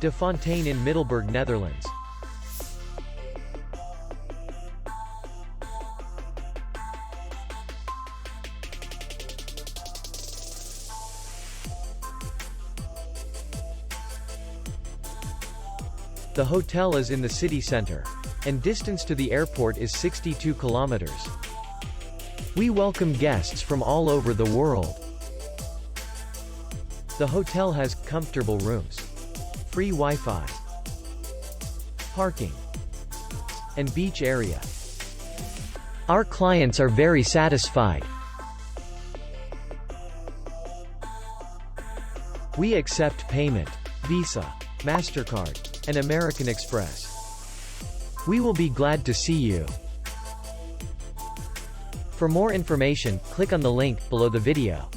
De Fonteyne in Middelburg, Netherlands. The hotel is in the city center, and distance to the airport is 62 kilometers. We welcome guests from all over the world. The hotel has comfortable rooms, free Wi-Fi, parking, and beach area. Our clients are very satisfied. We accept payment, Visa, MasterCard, and American Express. We will be glad to see you. For more information, click on the link below the video.